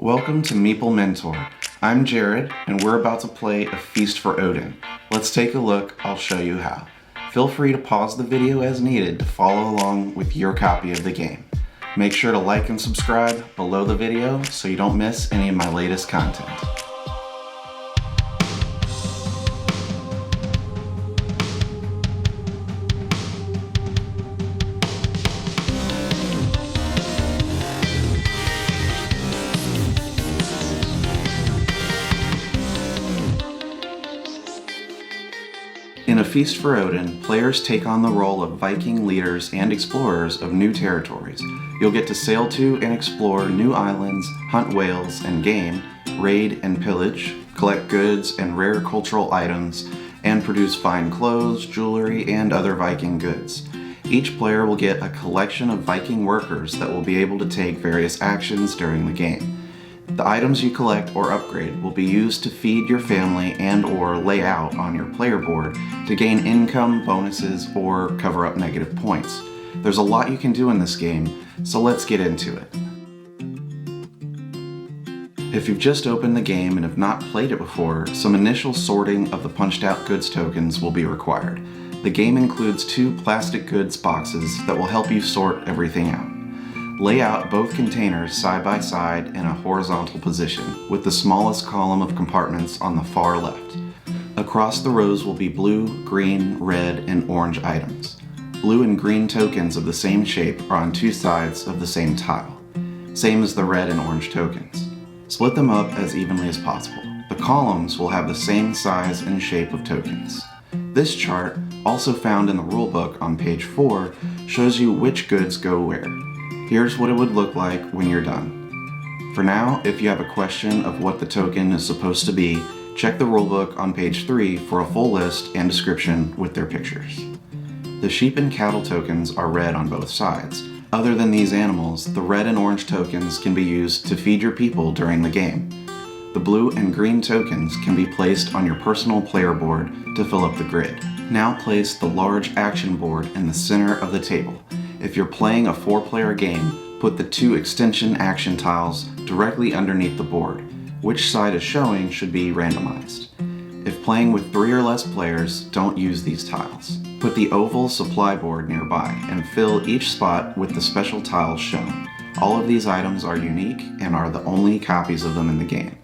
Welcome to Meeple Mentor. I'm Jared, and we're about to play A Feast for Odin. Let's take a look, I'll show you how. Feel free to pause the video as needed to follow along with your copy of the game. Make sure to like and subscribe below the video so you don't miss any of my latest content. In A Feast for Odin, players take on the role of Viking leaders and explorers of new territories. You'll get to sail to and explore new islands, hunt whales and game, raid and pillage, collect goods and rare cultural items, and produce fine clothes, jewelry, and other Viking goods. Each player will get a collection of Viking workers that will be able to take various actions during the game. The items you collect or upgrade will be used to feed your family and or lay out on your player board to gain income, bonuses, or cover up negative points. There's a lot you can do in this game, so let's get into it. If you've just opened the game and have not played it before, some initial sorting of the punched out goods tokens will be required. The game includes 2 plastic goods boxes that will help you sort everything out. Lay out both containers side by side in a horizontal position, with the smallest column of compartments on the far left. Across the rows will be blue, green, red, and orange items. Blue and green tokens of the same shape are on 2 sides of the same tile, same as the red and orange tokens. Split them up as evenly as possible. The columns will have the same size and shape of tokens. This chart, also found in the rulebook on page 4, shows you which goods go where. Here's what it would look like when you're done. For now, if you have a question of what the token is supposed to be, check the rulebook on page 3 for a full list and description with their pictures. The sheep and cattle tokens are red on both sides. Other than these animals, the red and orange tokens can be used to feed your people during the game. The blue and green tokens can be placed on your personal player board to fill up the grid. Now place the large action board in the center of the table. If you're playing a 4-player game, put the 2 extension action tiles directly underneath the board. Which side is showing should be randomized. If playing with 3 or less players, don't use these tiles. Put the oval supply board nearby and fill each spot with the special tiles shown. All of these items are unique and are the only copies of them in the game.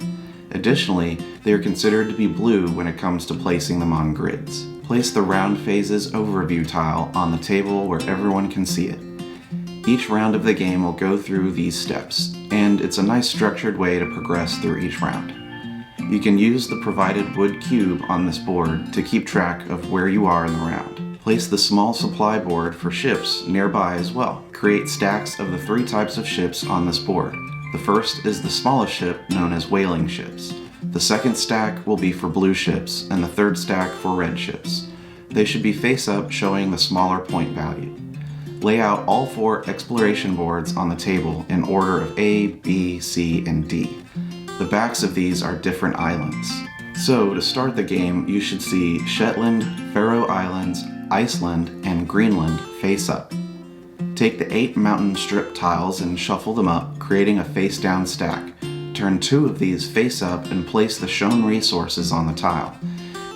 Additionally, they are considered to be blue when it comes to placing them on grids. Place the round phases overview tile on the table where everyone can see it. Each round of the game will go through these steps, and it's a nice structured way to progress through each round. You can use the provided wood cube on this board to keep track of where you are in the round. Place the small supply board for ships nearby as well. Create stacks of the 3 types of ships on this board. The first is the smallest ship, known as whaling ships. The second stack will be for blue ships, and the third stack for red ships. They should be face up, showing the smaller point value. Lay out all 4 exploration boards on the table in order of A, B, C, and D. The backs of these are different islands. So to start the game, you should see Shetland, Faroe Islands, Iceland, and Greenland face up. Take the 8 mountain strip tiles and shuffle them up, creating a face-down stack. Turn 2 of these face up and place the shown resources on the tile.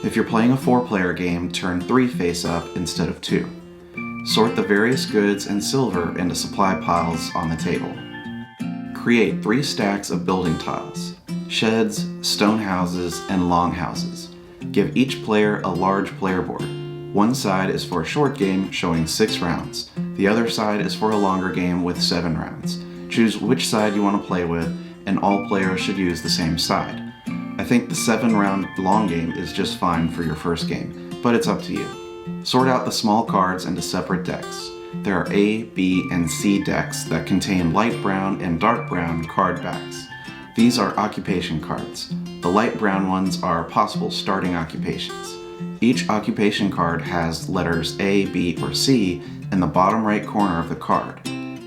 If you're playing a 4-player game, turn 3 face up instead of 2. Sort the various goods and silver into supply piles on the table. Create 3 stacks of building tiles: sheds, stone houses, and long houses. Give each player a large player board. One side is for a short game showing 6 rounds. The other side is for a longer game with 7 rounds. Choose which side you want to play with, and all players should use the same side. I think the 7-round long game is just fine for your first game, but it's up to you. Sort out the small cards into separate decks. There are A, B, and C decks that contain light brown and dark brown card backs. These are occupation cards. The light brown ones are possible starting occupations. Each occupation card has letters A, B, or C in the bottom right corner of the card.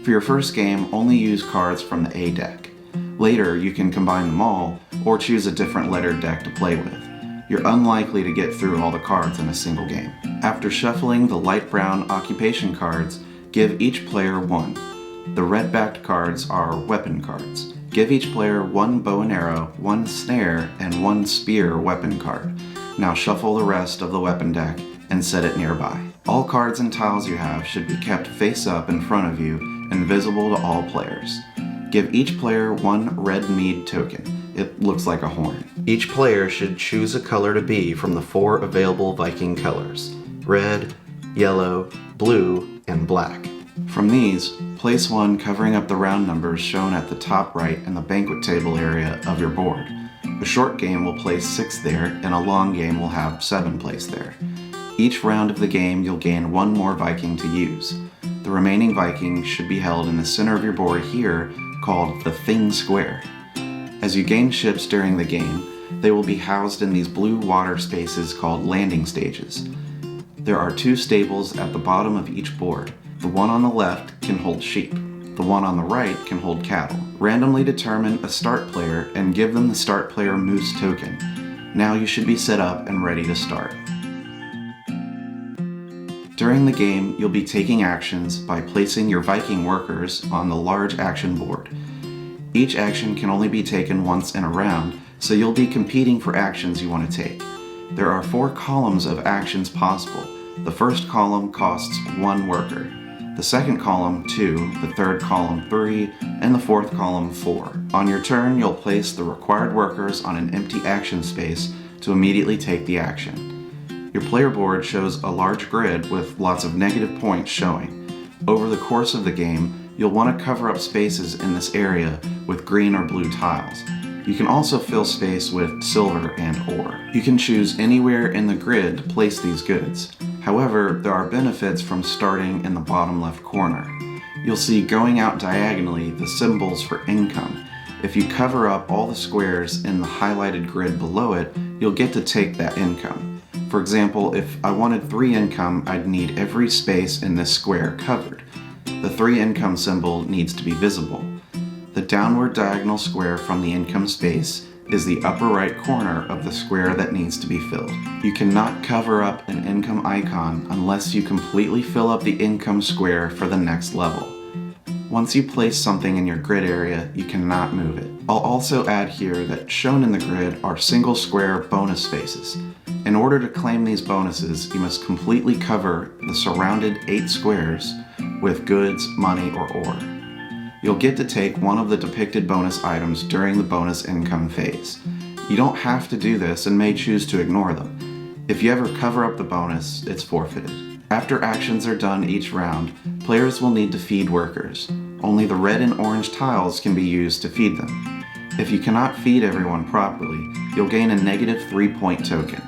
For your first game, only use cards from the A deck. Later, you can combine them all, or choose a different lettered deck to play with. You're unlikely to get through all the cards in a single game. After shuffling the light brown occupation cards, give each player 1. The red-backed cards are weapon cards. Give each player one bow and arrow, one snare, and one spear weapon card. Now shuffle the rest of the weapon deck and set it nearby. All cards and tiles you have should be kept face up in front of you and visible to all players. Give each player one red mead token. It looks like a horn. Each player should choose a color to be from the 4 available Viking colors: red, yellow, blue, and black. From these, place one covering up the round numbers shown at the top right in the banquet table area of your board. A short game will place 6 there, and a long game will have 7 placed there. Each round of the game you'll gain 1 more Viking to use. The remaining Vikings should be held in the center of your board here, called the Thing Square. As you gain ships during the game, they will be housed in these blue water spaces called landing stages. There are 2 stables at the bottom of each board. The one on the left can hold sheep. The one on the right can hold cattle. Randomly determine a start player and give them the start player moose token. Now you should be set up and ready to start. During the game, you'll be taking actions by placing your Viking workers on the large action board. Each action can only be taken once in a round, so you'll be competing for actions you want to take. There are 4 columns of actions possible. The first column costs 1 worker, the second column 2, the third column 3, and the fourth column 4. On your turn, you'll place the required workers on an empty action space to immediately take the action. Your player board shows a large grid with lots of negative points showing. Over the course of the game, you'll want to cover up spaces in this area with green or blue tiles. You can also fill space with silver and ore. You can choose anywhere in the grid to place these goods. However, there are benefits from starting in the bottom left corner. You'll see going out diagonally the symbols for income. If you cover up all the squares in the highlighted grid below it, you'll get to take that income. For example, if I wanted 3 income, I'd need every space in this square covered. The 3 income symbol needs to be visible. The downward diagonal square from the income space is the upper right corner of the square that needs to be filled. You cannot cover up an income icon unless you completely fill up the income square for the next level. Once you place something in your grid area, you cannot move it. I'll also add here that shown in the grid are single square bonus spaces. In order to claim these bonuses, you must completely cover the surrounded 8 squares with goods, money, or ore. You'll get to take one of the depicted bonus items during the bonus income phase. You don't have to do this and may choose to ignore them. If you ever cover up the bonus, it's forfeited. After actions are done each round, players will need to feed workers. Only the red and orange tiles can be used to feed them. If you cannot feed everyone properly, you'll gain a negative 3-point token.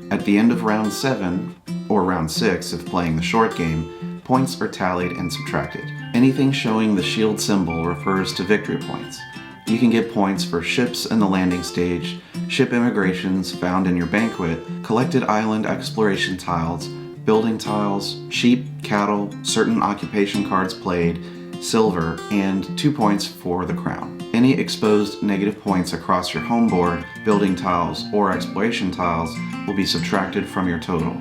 At the end of round 7, or round 6 if playing the short game, points are tallied and subtracted. Anything showing the shield symbol refers to victory points. You can get points for ships in the landing stage, ship immigrations found in your banquet, collected island exploration tiles, building tiles, sheep, cattle, certain occupation cards played, silver, and 2 points for the crown. Any exposed negative points across your home board, building tiles, or exploration tiles will be subtracted from your total.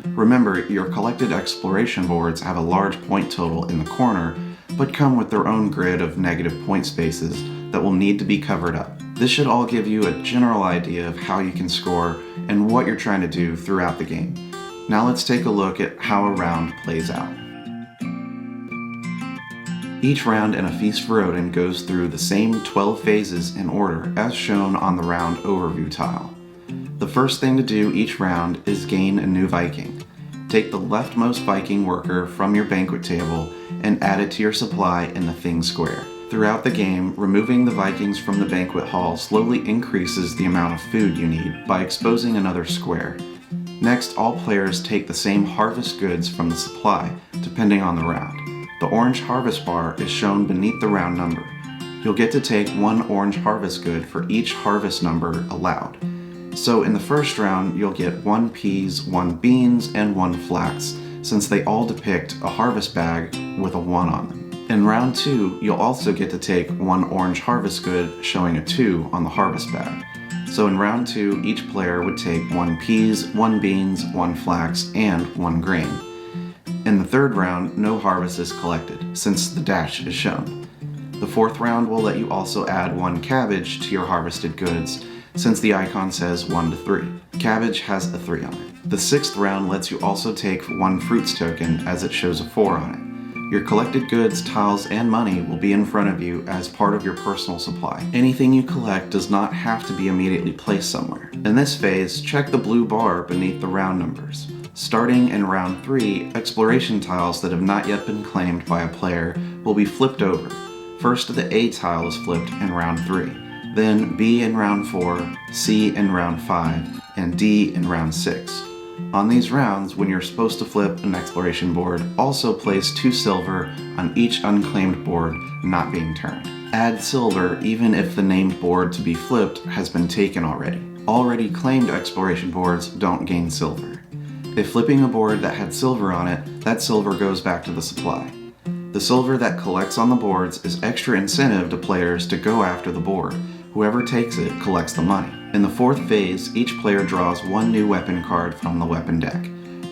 Remember, your collected exploration boards have a large point total in the corner, but come with their own grid of negative point spaces that will need to be covered up. This should all give you a general idea of how you can score and what you're trying to do throughout the game. Now let's take a look at how a round plays out. Each round in A Feast for Odin goes through the same 12 phases in order as shown on the round overview tile. The first thing to do each round is gain a new Viking. Take the leftmost Viking worker from your banquet table and add it to your supply in the Thing Square. Throughout the game, removing the Vikings from the banquet hall slowly increases the amount of food you need by exposing another square. Next, all players take the same harvest goods from the supply, depending on the round. The orange harvest bar is shown beneath the round number. You'll get to take 1 orange harvest good for each harvest number allowed. So in the first round, you'll get 1 peas, 1 beans, and 1 flax, since they all depict a harvest bag with a 1 on them. In round 2, you'll also get to take 1 orange harvest good showing a 2 on the harvest bag. So in round 2, each player would take 1 peas, 1 beans, 1 flax, and 1 grain. In the third round, no harvest is collected, since the dash is shown. The fourth round will let you also add 1 cabbage to your harvested goods, since the icon says 1 to 3. Cabbage has a 3 on it. The sixth round lets you also take 1 fruits token, as it shows a 4 on it. Your collected goods, tiles, and money will be in front of you as part of your personal supply. Anything you collect does not have to be immediately placed somewhere. In this phase, check the blue bar beneath the round numbers. Starting in round 3, exploration tiles that have not yet been claimed by a player will be flipped over. First, the A tile is flipped in round 3, then B in round 4, C in round 5, and D in round 6. On these rounds, when you're supposed to flip an exploration board, also place 2 silver on each unclaimed board not being turned. Add silver even if the named board to be flipped has been taken already. Already claimed exploration boards don't gain silver. If flipping a board that had silver on it, that silver goes back to the supply. The silver that collects on the boards is extra incentive to players to go after the board. Whoever takes it collects the money. In the fourth phase, each player draws 1 new weapon card from the weapon deck.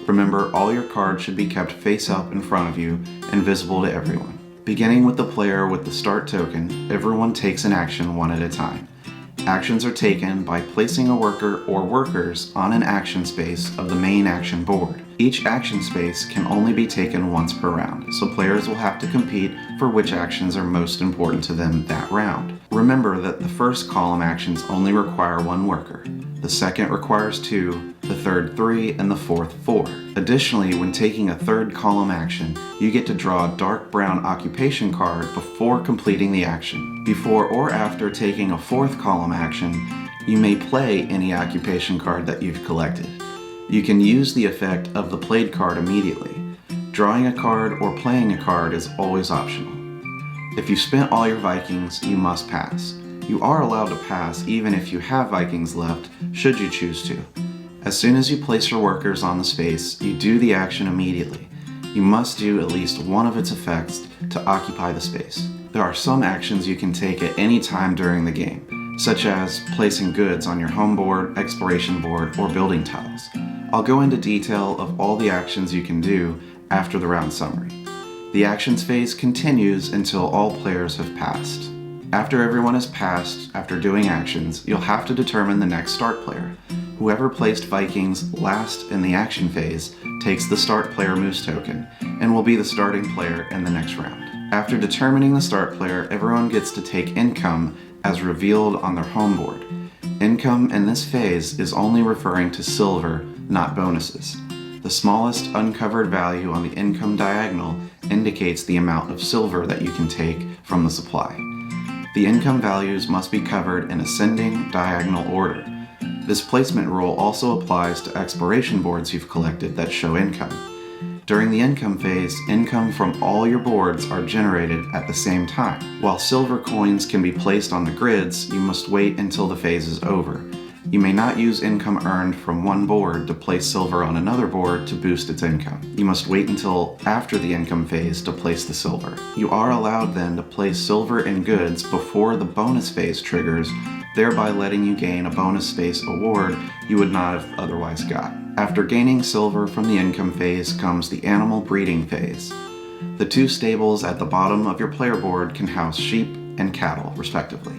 Remember, all your cards should be kept face up in front of you and visible to everyone. Beginning with the player with the start token, everyone takes an action one at a time. Actions are taken by placing a worker or workers on an action space of the main action board. Each action space can only be taken once per round, so players will have to compete for which actions are most important to them that round. Remember that the first column actions only require 1 worker, the second requires 2, the third 3, and the fourth 4. Additionally, when taking a third column action, you get to draw a dark brown occupation card before completing the action. Before or after taking a fourth column action, you may play any occupation card that you've collected. You can use the effect of the played card immediately. Drawing a card or playing a card is always optional. If you spent all your Vikings, you must pass. You are allowed to pass even if you have Vikings left, should you choose to. As soon as you place your workers on the space, you do the action immediately. You must do at least one of its effects to occupy the space. There are some actions you can take at any time during the game, such as placing goods on your home board, exploration board, or building tiles. I'll go into detail of all the actions you can do after the round summary. The actions phase continues until all players have passed. After everyone has passed, after doing actions, you'll have to determine the next start player. Whoever placed Vikings last in the action phase takes the start player moose token and will be the starting player in the next round. After determining the start player, everyone gets to take income as revealed on their home board. Income in this phase is only referring to silver, not bonuses. The smallest uncovered value on the income diagonal indicates the amount of silver that you can take from the supply. The income values must be covered in ascending diagonal order. This placement rule also applies to exploration boards you've collected that show income. During the income phase, income from all your boards are generated at the same time. While silver coins can be placed on the grids, you must wait until the phase is over. You may not use income earned from one board to place silver on another board to boost its income. You must wait until after the income phase to place the silver. You are allowed then to place silver in goods before the bonus phase triggers, thereby letting you gain a bonus space award you would not have otherwise got. After gaining silver from the income phase comes the animal breeding phase. The 2 stables at the bottom of your player board can house sheep and cattle, respectively.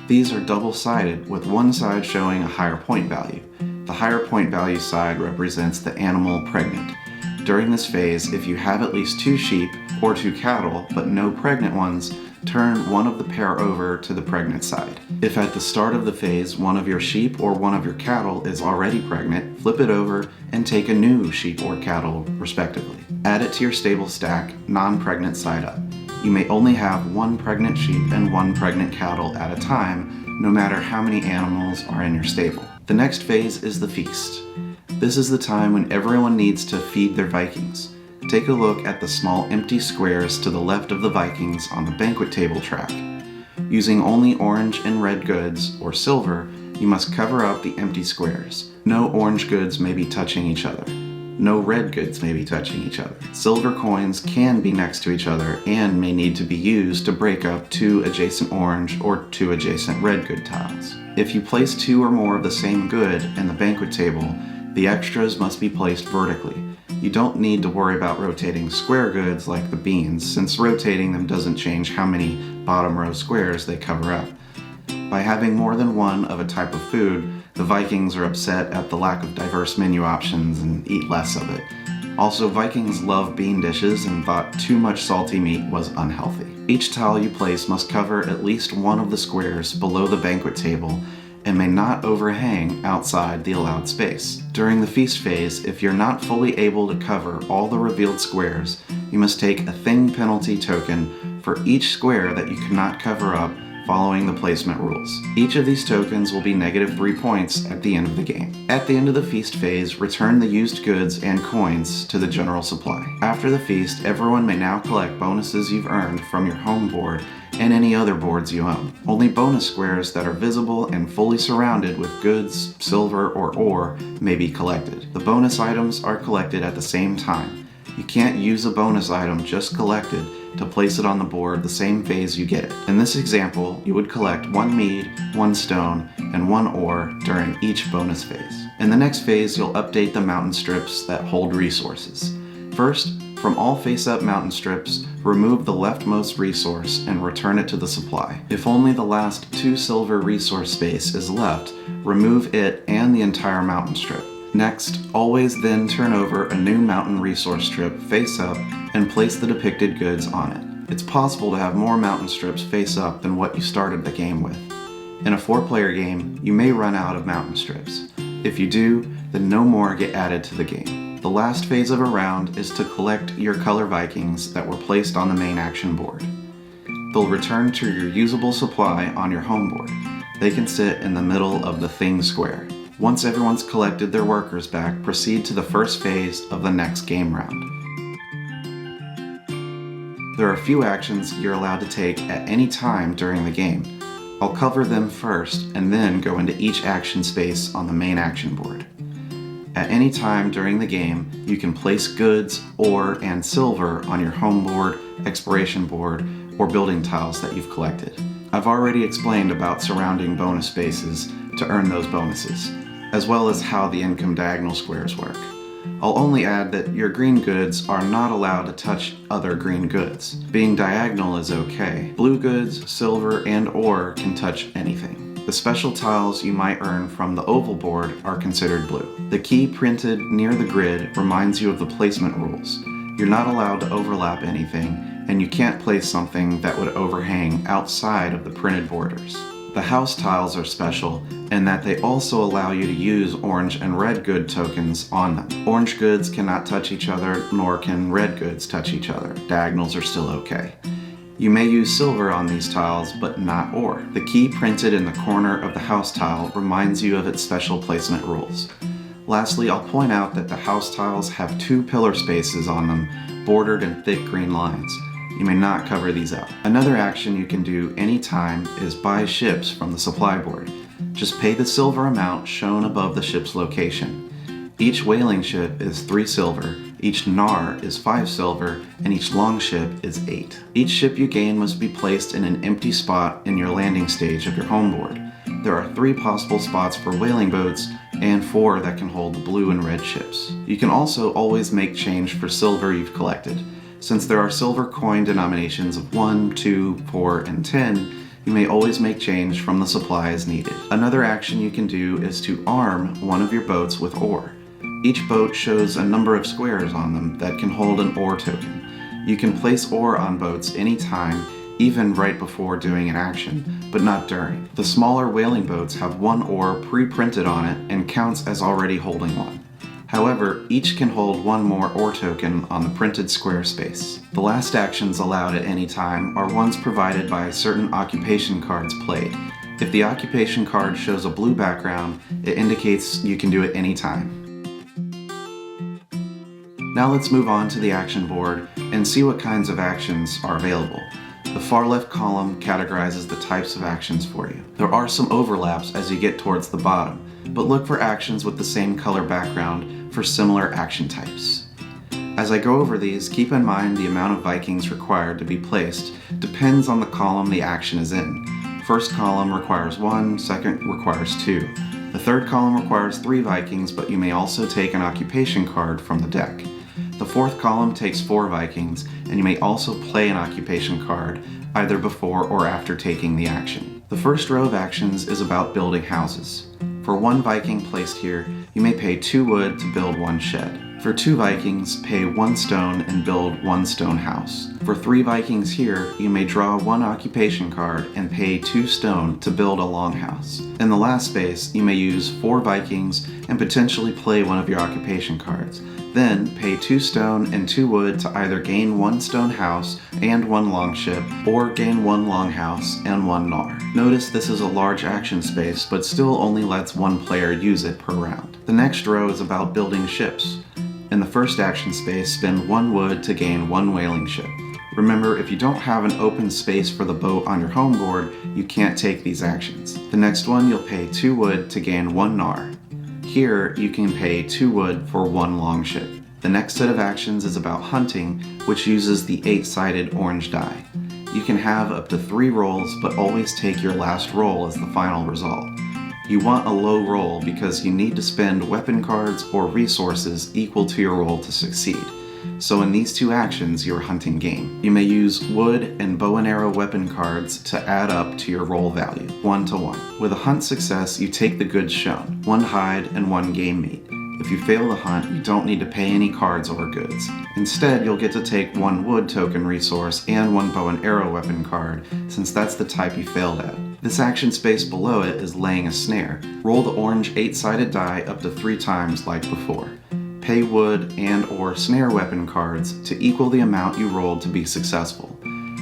These are double-sided, with one side showing a higher point value. The higher point value side represents the animal pregnant. During this phase, if you have at least 2 sheep or 2 cattle, but no pregnant ones, turn one of the pair over to the pregnant side. If at the start of the phase, one of your sheep or one of your cattle is already pregnant, flip it over and take a new sheep or cattle, respectively. Add it to your stable stack, non-pregnant side up. You may only have 1 pregnant sheep and 1 pregnant cattle at a time, no matter how many animals are in your stable. The next phase is the feast. This is the time when everyone needs to feed their Vikings. Take a look at the small empty squares to the left of the Vikings on the banquet table track. Using only orange and red goods, or silver, you must cover up the empty squares. No orange goods may be touching each other. No red goods may be touching each other. Silver coins can be next to each other and may need to be used to break up 2 adjacent orange or 2 adjacent red good tiles. If you place 2 or more of the same good in the banquet table, the extras must be placed vertically. You don't need to worry about rotating square goods like the beans, since rotating them doesn't change how many bottom row squares they cover up. By having more than one of a type of food, the Vikings are upset at the lack of diverse menu options and eat less of it. Also, Vikings love bean dishes and thought too much salty meat was unhealthy. Each tile you place must cover at least one of the squares below the banquet table and may not overhang outside the allowed space. During the feast phase, if you're not fully able to cover all the revealed squares, you must take a thing penalty token for each square that you cannot cover up following the placement rules. Each of these tokens will be -3 points at the end of the game. At the end of the feast phase, return the used goods and coins to the general supply. After the feast, everyone may now collect bonuses you've earned from your home board and any other boards you own. Only bonus squares that are visible and fully surrounded with goods, silver, or ore may be collected. The bonus items are collected at the same time. You can't use a bonus item just collected to place it on the board the same phase you get it. In this example, you would collect 1 mead, 1 stone, and 1 ore during each bonus phase. In the next phase, you'll update the mountain strips that hold resources. First, from all face-up mountain strips, remove the leftmost resource and return it to the supply. If only the last 2 silver resource space is left, remove it and the entire mountain strip. Next, always then turn over a new mountain resource strip face up and place the depicted goods on it. It's possible to have more mountain strips face up than what you started the game with. In a 4-player game, you may run out of mountain strips. If you do, then no more get added to the game. The last phase of a round is to collect your color Vikings that were placed on the main action board. They'll return to your usable supply on your home board. They can sit in the middle of the thing square. Once everyone's collected their workers back, proceed to the first phase of the next game round. There are a few actions you're allowed to take at any time during the game. I'll cover them first and then go into each action space on the main action board. At any time during the game, you can place goods, ore, and silver on your home board, exploration board, or building tiles that you've collected. I've already explained about surrounding bonus spaces to earn those bonuses, as well as how the income diagonal squares work. I'll only add that your green goods are not allowed to touch other green goods. Being diagonal is okay. Blue goods, silver, and ore can touch anything. The special tiles you might earn from the oval board are considered blue. The key printed near the grid reminds you of the placement rules. You're not allowed to overlap anything, and you can't place something that would overhang outside of the printed borders. The house tiles are special in that they also allow you to use orange and red good tokens on them. Orange goods cannot touch each other, nor can red goods touch each other. Diagonals are still okay. You may use silver on these tiles, but not ore. The key printed in the corner of the house tile reminds you of its special placement rules. Lastly, I'll point out that the house tiles have 2 pillar spaces on them, bordered in thick green lines. You may not cover these up. Another action you can do anytime is buy ships from the supply board. Just pay the silver amount shown above the ship's location. Each whaling ship is 3 silver, each nar is 5 silver, and each longship is 8. Each ship you gain must be placed in an empty spot in your landing stage of your home board. There are 3 possible spots for whaling boats and 4 that can hold the blue and red ships. You can also always make change for silver you've collected. Since there are silver coin denominations of 1, 2, 4, and 10, you may always make change from the supply as needed. Another action you can do is to arm one of your boats with ore. Each boat shows a number of squares on them that can hold an ore token. You can place ore on boats anytime, even right before doing an action, but not during. The smaller whaling boats have 1 ore pre-printed on it and counts as already holding one. However, each can hold 1 more ore token on the printed square space. The last actions allowed at any time are ones provided by certain occupation cards played. If the occupation card shows a blue background, it indicates you can do it anytime. Now let's move on to the action board and see what kinds of actions are available. The far left column categorizes the types of actions for you. There are some overlaps as you get towards the bottom, but look for actions with the same color background for similar action types. As I go over these, keep in mind the amount of Vikings required to be placed depends on the column the action is in. First column requires 1, second requires 2. The third column requires 3 Vikings, but you may also take an occupation card from the deck. The fourth column takes 4 Vikings, and you may also play an occupation card either before or after taking the action. The first row of actions is about building houses. For 1 Viking placed here, you may pay 2 wood to build 1 shed. For 2 Vikings, pay 1 stone and build 1 stone house. For 3 Vikings here, you may draw 1 occupation card and pay 2 stone to build a longhouse. In the last space, you may use 4 Vikings and potentially play one of your occupation cards. Then, pay 2 stone and 2 wood to either gain 1 stone house and 1 longship, or gain 1 longhouse and 1 gnar. Notice this is a large action space, but still only lets 1 player use it per round. The next row is about building ships. In the first action space, spend 1 wood to gain 1 whaling ship. Remember, if you don't have an open space for the boat on your home board, you can't take these actions. The next one, you'll pay 2 wood to gain 1 gnar. Here, you can pay 2 wood for 1 longship. The next set of actions is about hunting, which uses the 8-sided orange die. You can have up to 3 rolls, but always take your last roll as the final result. You want a low roll because you need to spend weapon cards or resources equal to your roll to succeed. So in these 2 actions, your hunting game. You may use wood and bow and arrow weapon cards to add up to your roll value, 1 to 1. With a hunt success, you take the goods shown, 1 hide and 1 game meat. If you fail the hunt, you don't need to pay any cards or goods. Instead, you'll get to take 1 wood token resource and 1 bow and arrow weapon card, since that's the type you failed at. This action space below it is laying a snare. Roll the orange 8-sided die up to 3 times like before. Pay wood and or snare weapon cards to equal the amount you rolled to be successful.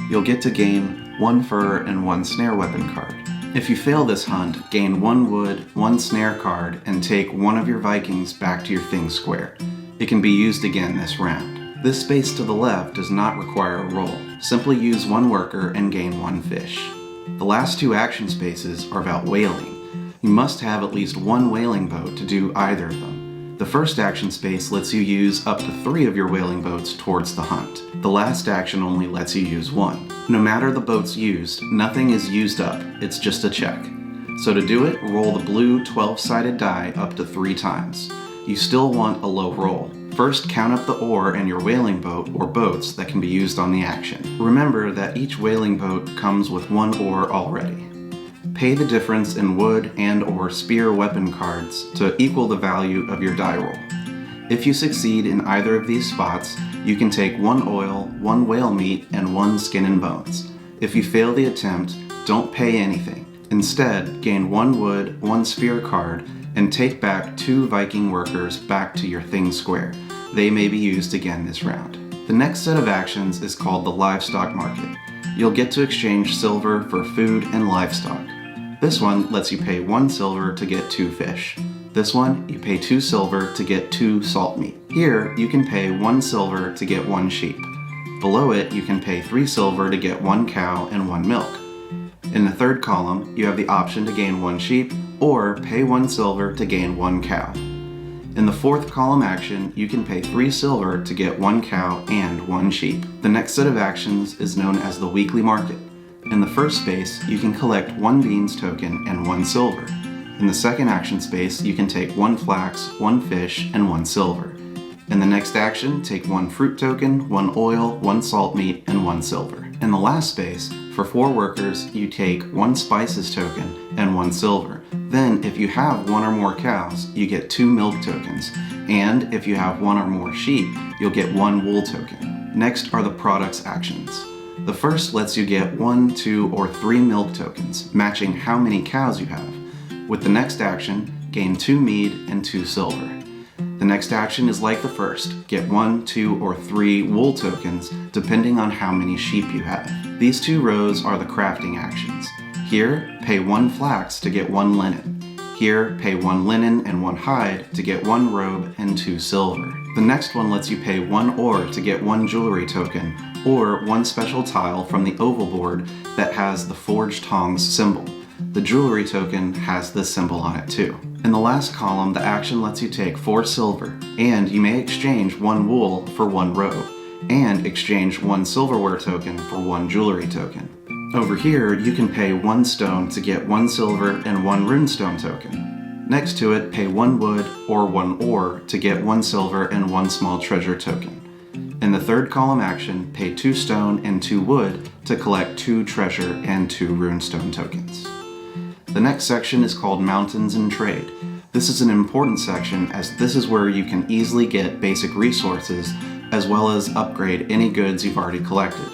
You'll get to gain 1 fur and 1 snare weapon card. If you fail this hunt, gain 1 wood, 1 snare card, and take 1 of your Vikings back to your thing square. It can be used again this round. This space to the left does not require a roll. Simply use 1 worker and gain 1 fish. The last 2 action spaces are about whaling. You must have at least 1 whaling boat to do either of them. The first action space lets you use up to 3 of your whaling boats towards the hunt. The last action only lets you use 1. No matter the boats used, nothing is used up, it's just a check. So to do it, roll the blue 12-sided die up to 3 times. You still want a low roll. First, count up the ore in your whaling boat or boats that can be used on the action. Remember that each whaling boat comes with 1 ore already. Pay the difference in wood and or spear weapon cards to equal the value of your die roll. If you succeed in either of these spots, you can take 1 oil, 1 whale meat, and 1 skin and bones. If you fail the attempt, don't pay anything. Instead, gain 1 wood, 1 spear card, and take back 2 Viking workers back to your thing square. They may be used again this round. The next set of actions is called the livestock market. You'll get to exchange silver for food and livestock. This one lets you pay 1 silver to get 2 fish. This one, you pay 2 silver to get 2 salt meat. Here, you can pay 1 silver to get 1 sheep. Below it, you can pay 3 silver to get 1 cow and 1 milk. In the third column, you have the option to gain 1 sheep, or pay 1 silver to gain 1 cow. In the fourth column action, you can pay 3 silver to get 1 cow and 1 sheep. The next set of actions is known as the weekly market. In the first space, you can collect 1 beans token and 1 silver. In the second action space, you can take 1 flax, 1 fish, and 1 silver. In the next action, take 1 fruit token, 1 oil, 1 salt meat, and 1 silver. In the last space, for 4 workers, you take 1 spices token and 1 silver. Then, if you have 1 or more cows, you get 2 milk tokens. And if you have 1 or more sheep, you'll get 1 wool token. Next are the products actions. The first lets you get 1, 2, or 3 milk tokens, matching how many cows you have. With the next action, gain 2 mead and 2 silver. The next action is like the first, get 1, 2, or 3 wool tokens depending on how many sheep you have. These 2 rows are the crafting actions. Here, pay 1 flax to get 1 linen. Here, pay 1 linen and 1 hide to get 1 robe and 2 silver. The next one lets you pay 1 ore to get 1 jewelry token, or 1 special tile from the oval board that has the forged tongs symbol. The jewelry token has this symbol on it too. In the last column, the action lets you take 4 silver, and you may exchange 1 wool for 1 robe, and exchange 1 silverware token for 1 jewelry token. Over here, you can pay 1 stone to get 1 silver and 1 runestone token. Next to it, pay 1 wood or 1 ore to get 1 silver and 1 small treasure token. In the third column action, pay 2 stone and 2 wood to collect 2 treasure and 2 runestone tokens. The next section is called Mountains and Trade. This is an important section as this is where you can easily get basic resources as well as upgrade any goods you've already collected.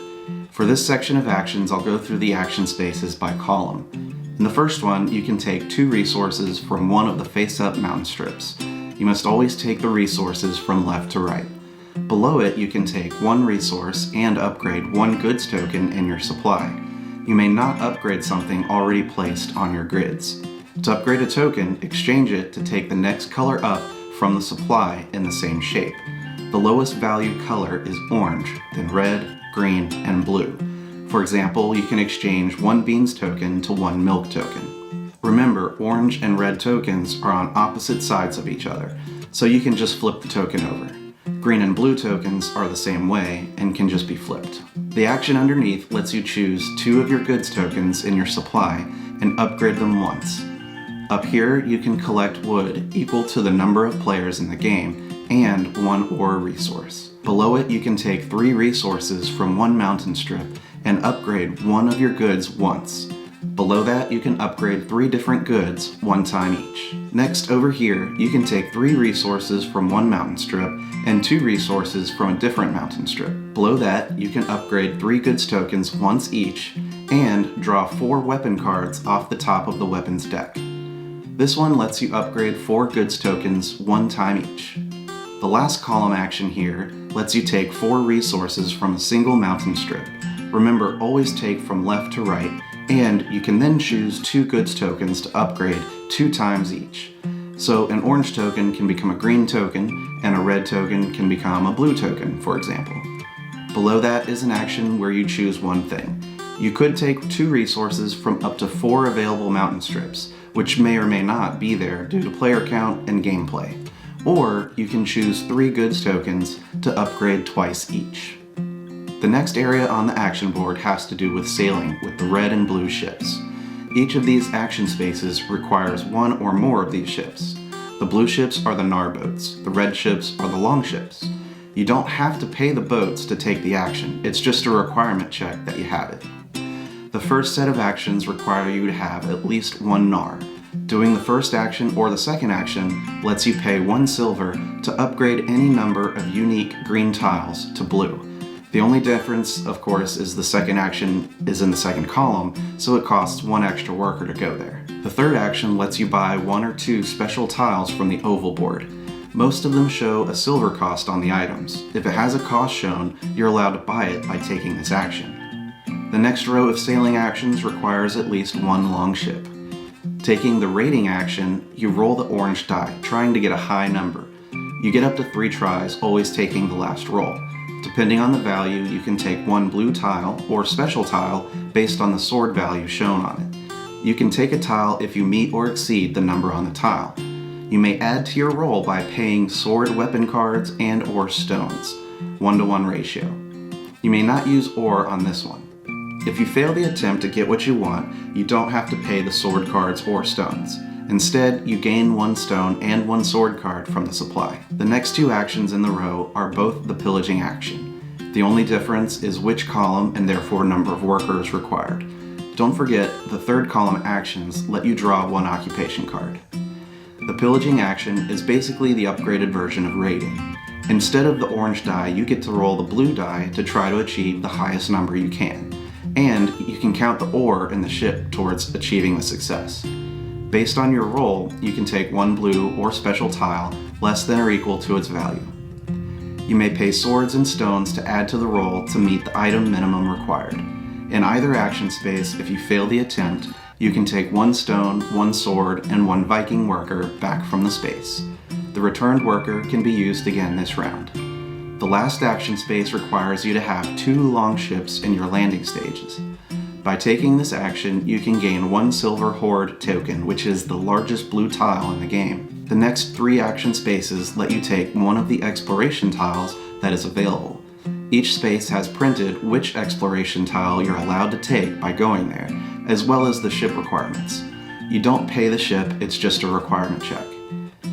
For this section of actions, I'll go through the action spaces by column. In the first one, you can take 2 resources from one of the face-up mountain strips. You must always take the resources from left to right. Below it, you can take 1 resource and upgrade 1 goods token in your supply. You may not upgrade something already placed on your grids. To upgrade a token, exchange it to take the next color up from the supply in the same shape. The lowest value color is orange, then red, green, and blue. For example, you can exchange 1 beans token to 1 milk token. Remember, orange and red tokens are on opposite sides of each other, so you can just flip the token over. Green and blue tokens are the same way and can just be flipped. The action underneath lets you choose 2 of your goods tokens in your supply and upgrade them once. Up here, you can collect wood equal to the number of players in the game and 1 ore resource. Below it, you can take 3 resources from 1 mountain strip and upgrade 1 of your goods once. Below that, you can upgrade 3 different goods 1 time each. Next, over here, you can take 3 resources from 1 mountain strip and 2 resources from a different mountain strip. Below that, you can upgrade 3 goods tokens once each and draw 4 weapon cards off the top of the weapons deck. This one lets you upgrade 4 goods tokens 1 time each. The last column action here lets you take 4 resources from a single mountain strip. Remember, always take from left to right, and you can then choose 2 goods tokens to upgrade 2 times each. So an orange token can become a green token, and a red token can become a blue token, for example. Below that is an action where you choose 1 thing. You could take 2 resources from up to 4 available mountain strips, which may or may not be there due to player count and gameplay. Or you can choose 3 goods tokens to upgrade twice each. The next area on the action board has to do with sailing with the red and blue ships. Each of these action spaces requires 1 or more of these ships. The blue ships are the narboats, the red ships are the longships. You don't have to pay the boats to take the action, it's just a requirement check that you have it. The first set of actions require you to have at least 1 nar. Doing the first action or the second action lets you pay 1 silver to upgrade any number of unique green tiles to blue. The only difference, of course, is the second action is in the second column, so it costs 1 extra worker to go there. The third action lets you buy 1 or 2 special tiles from the oval board. Most of them show a silver cost on the items. If it has a cost shown, you're allowed to buy it by taking this action. The next row of sailing actions requires at least 1 longship. Taking the raiding action, you roll the orange die, trying to get a high number. You get up to 3 tries, always taking the last roll. Depending on the value, you can take 1 blue tile or special tile based on the sword value shown on it. You can take a tile if you meet or exceed the number on the tile. You may add to your roll by paying sword weapon cards and or stones, 1-to-1 ratio. You may not use ore on this one. If you fail the attempt to get what you want, you don't have to pay the sword cards or stones. Instead, you gain 1 stone and 1 sword card from the supply. The next 2 actions in the row are both the pillaging action. The only difference is which column and therefore number of workers required. Don't forget, the third column actions let you draw 1 occupation card. The pillaging action is basically the upgraded version of raiding. Instead of the orange die, you get to roll the blue die to try to achieve the highest number you can. And you can count the ore in the ship towards achieving the success. Based on your roll, you can take 1 blue or special tile less than or equal to its value. You may pay swords and stones to add to the roll to meet the item minimum required. In either action space, if you fail the attempt, you can take 1 stone, 1 sword, and 1 Viking worker back from the space. The returned worker can be used again this round. The last action space requires you to have 2 longships in your landing stages. By taking this action, you can gain 1 silver horde token, which is the largest blue tile in the game. The next 3 action spaces let you take 1 of the exploration tiles that is available. Each space has printed which exploration tile you're allowed to take by going there, as well as the ship requirements. You don't pay the ship, it's just a requirement check.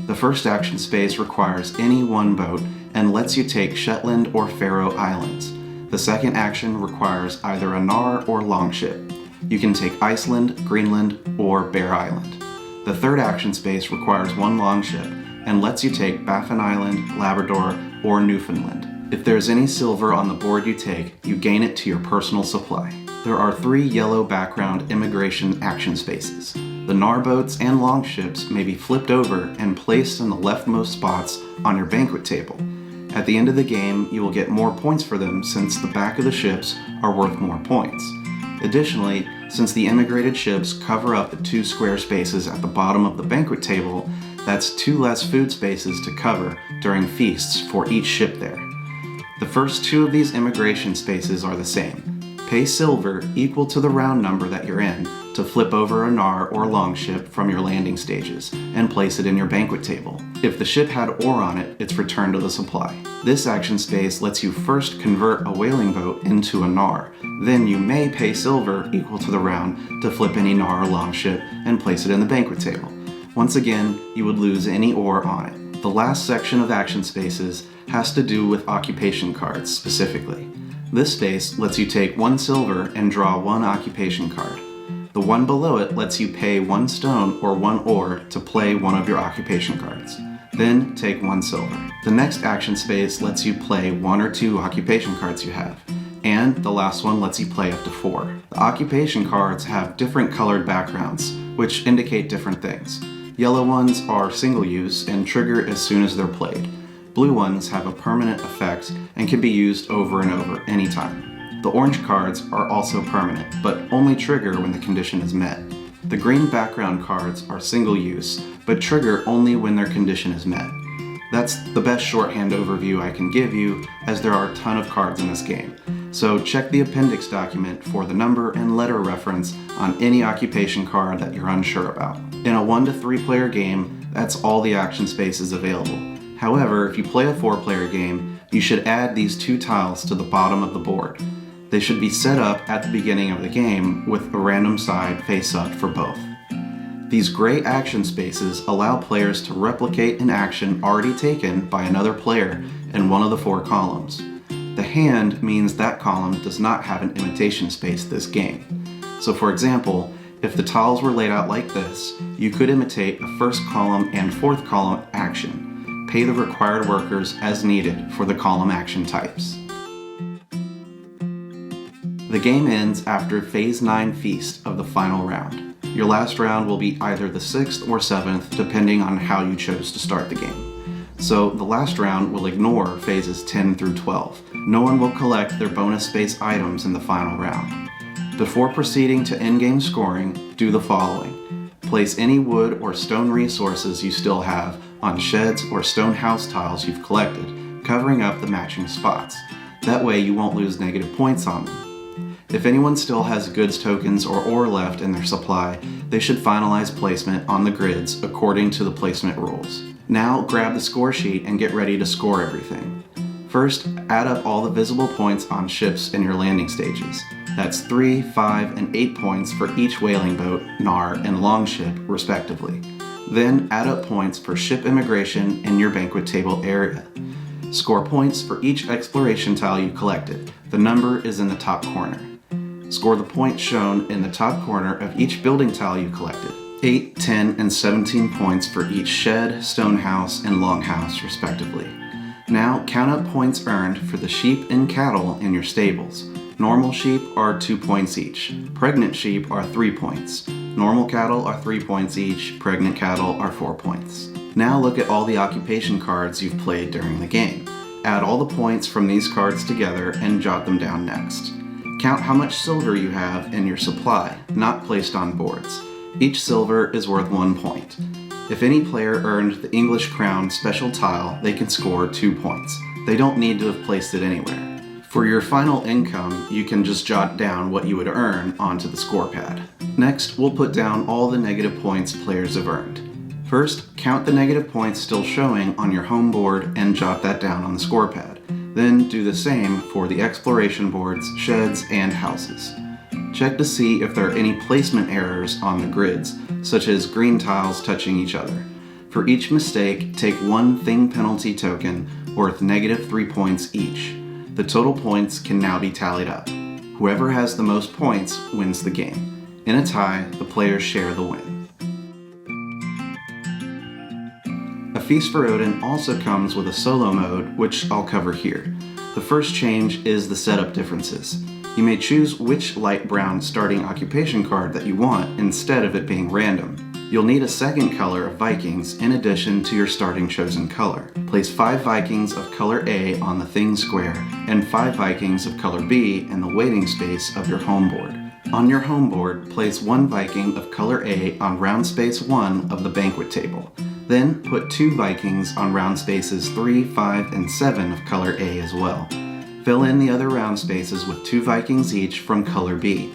The first action space requires any 1 boat, and lets you take Shetland or Faroe Islands. The second action requires either a Gnar or Longship. You can take Iceland, Greenland, or Bear Island. The third action space requires one Longship and lets you take Baffin Island, Labrador, or Newfoundland. If there's any silver on the board you take, you gain it to your personal supply. There are 3 yellow background immigration action spaces. The Gnar boats and Longships may be flipped over and placed in the leftmost spots on your banquet table. At the end of the game, you will get more points for them since the back of the ships are worth more points. Additionally, since the immigrated ships cover up the 2 square spaces at the bottom of the banquet table, that's 2 less food spaces to cover during feasts for each ship there. The first 2 of these immigration spaces are the same. Pay silver equal to the round number that you're in to flip over a Gnar or Longship from your landing stages and place it in your banquet table. If the ship had ore on it, it's returned to the supply. This action space lets you first convert a whaling boat into a Gnar. Then you may pay silver equal to the round to flip any Gnar or Longship and place it in the banquet table. Once again, you would lose any ore on it. The last section of action spaces has to do with occupation cards specifically. This space lets you take 1 silver and draw 1 occupation card. The one below it lets you pay 1 stone or 1 ore to play one of your occupation cards. Then take 1 silver. The next action space lets you play 1 or 2 occupation cards you have. And the last one lets you play up to 4. The occupation cards have different colored backgrounds, which indicate different things. Yellow ones are single use and trigger as soon as they're played. Blue ones have a permanent effect and can be used over and over anytime. The orange cards are also permanent, but only trigger when the condition is met. The green background cards are single use, but trigger only when their condition is met. That's the best shorthand overview I can give you, as there are a ton of cards in this game. So check the appendix document for the number and letter reference on any occupation card that you're unsure about. In a 1 to 3 player game, that's all the action spaces available. However, if you play a 4-player game, you should add these 2 tiles to the bottom of the board. They should be set up at the beginning of the game with a random side face up for both. These gray action spaces allow players to replicate an action already taken by another player in one of the 4 columns. The hand means that column does not have an imitation space this game. So for example, if the tiles were laid out like this, you could imitate a 1st column and 4th column action. Pay the required workers as needed for the column action types. The game ends after Phase 9 Feast of the final round. Your last round will be either the 6th or 7th, depending on how you chose to start the game. So the last round will ignore phases 10 through 12. No one will collect their bonus space items in the final round. Before proceeding to endgame scoring, do the following. Place any wood or stone resources you still have on sheds or stone house tiles you've collected, covering up the matching spots. That way you won't lose negative points on them. If anyone still has goods tokens or ore left in their supply, they should finalize placement on the grids according to the placement rules. Now grab the score sheet and get ready to score everything. First, add up all the visible points on ships in your landing stages. That's 3, 5, and 8 points for each whaling boat, Gnar, and Longship, respectively. Then add up points for ship immigration in your banquet table area. Score points for each exploration tile you collected. The number is in the top corner. Score the points shown in the top corner of each building tile you collected. 8, 10, and 17 points for each shed, stone house, and longhouse, respectively. Now count up points earned for the sheep and cattle in your stables. Normal sheep are 2 points each. Pregnant sheep are 3 points. Normal cattle are 3 points each. Pregnant cattle are 4 points. Now look at all the occupation cards you've played during the game. Add all the points from these cards together and jot them down next. Count how much silver you have in your supply, not placed on boards. Each silver is worth 1 point. If any player earned the English Crown special tile, they can score 2 points. They don't need to have placed it anywhere. For your final income, you can just jot down what you would earn onto the score pad. Next, we'll put down all the negative points players have earned. First, count the negative points still showing on your home board and jot that down on the score pad. Then do the same for the exploration boards, sheds, and houses. Check to see if there are any placement errors on the grids, such as green tiles touching each other. For each mistake, take 1 thing penalty token, worth -3 points each. The total points can now be tallied up. Whoever has the most points wins the game. In a tie, the players share the win. A Feast for Odin also comes with a solo mode, which I'll cover here. The first change is the setup differences. You may choose which light brown starting occupation card that you want instead of it being random. You'll need a second color of Vikings in addition to your starting chosen color. Place 5 Vikings of color A on the thing square and 5 Vikings of color B in the waiting space of your home board. On your home board, place 1 Viking of color A on round space 1 of the banquet table. Then put 2 Vikings on round spaces 3, 5, and 7 of color A as well. Fill in the other round spaces with 2 Vikings each from color B.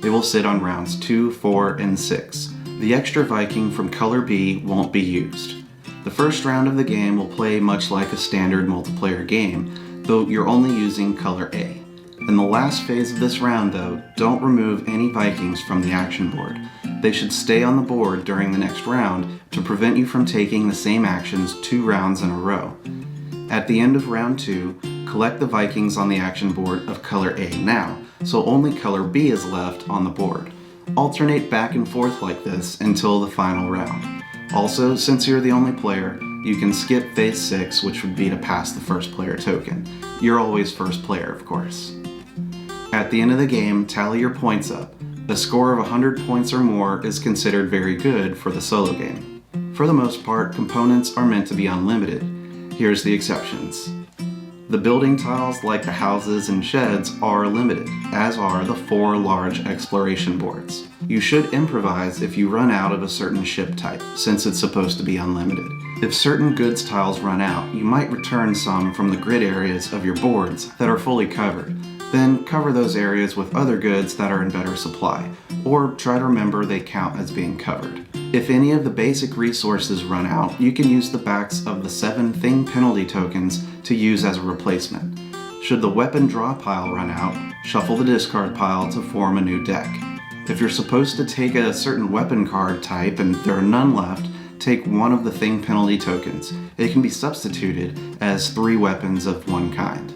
They will sit on rounds 2, 4, and 6. The extra Viking from color B won't be used. The first round of the game will play much like a standard multiplayer game, though you're only using color A. In the last phase of this round though, don't remove any Vikings from the action board. They should stay on the board during the next round to prevent you from taking the same actions 2 rounds in a row. At the end of round 2, collect the Vikings on the action board of color A now, so only color B is left on the board. Alternate back and forth like this until the final round. Also, since you're the only player, you can skip phase 6, which would be to pass the first player token. You're always first player, of course. At the end of the game, tally your points up. A score of 100 points or more is considered very good for the solo game. For the most part, components are meant to be unlimited. Here's the exceptions. The building tiles, like the houses and sheds, are limited, as are the 4 large exploration boards. You should improvise if you run out of a certain ship type, since it's supposed to be unlimited. If certain goods tiles run out, you might return some from the grid areas of your boards that are fully covered. Then cover those areas with other goods that are in better supply, or try to remember they count as being covered. If any of the basic resources run out, you can use the backs of the 7 thing penalty tokens to use as a replacement. Should the weapon draw pile run out, shuffle the discard pile to form a new deck. If you're supposed to take a certain weapon card type and there are none left, take one of the thing penalty tokens. It can be substituted as 3 weapons of one kind.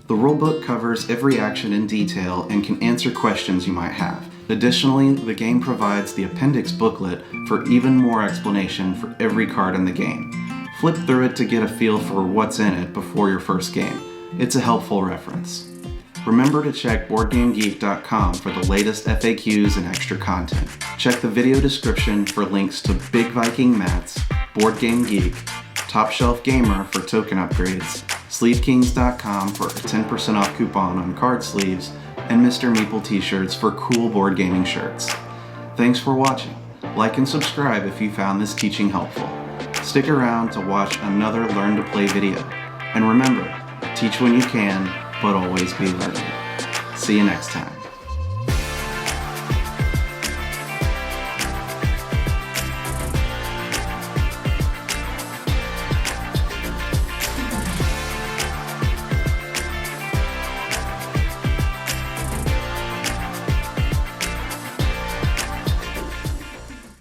The rulebook covers every action in detail and can answer questions you might have. Additionally, the game provides the appendix booklet for even more explanation for every card in the game. Flip through it to get a feel for what's in it before your first game. It's a helpful reference. Remember to check BoardGameGeek.com for the latest FAQs and extra content. Check the video description for links to Big Viking Mats, Board Game Geek, Top Shelf Gamer for token upgrades, SleeveKings.com for a 10% off coupon on card sleeves, and Mr. Meeple t-shirts for cool board gaming shirts. Thanks for watching. Like and subscribe if you found this teaching helpful. Stick around to watch another Learn to Play video. And remember, teach when you can, but always be learning. See you next time.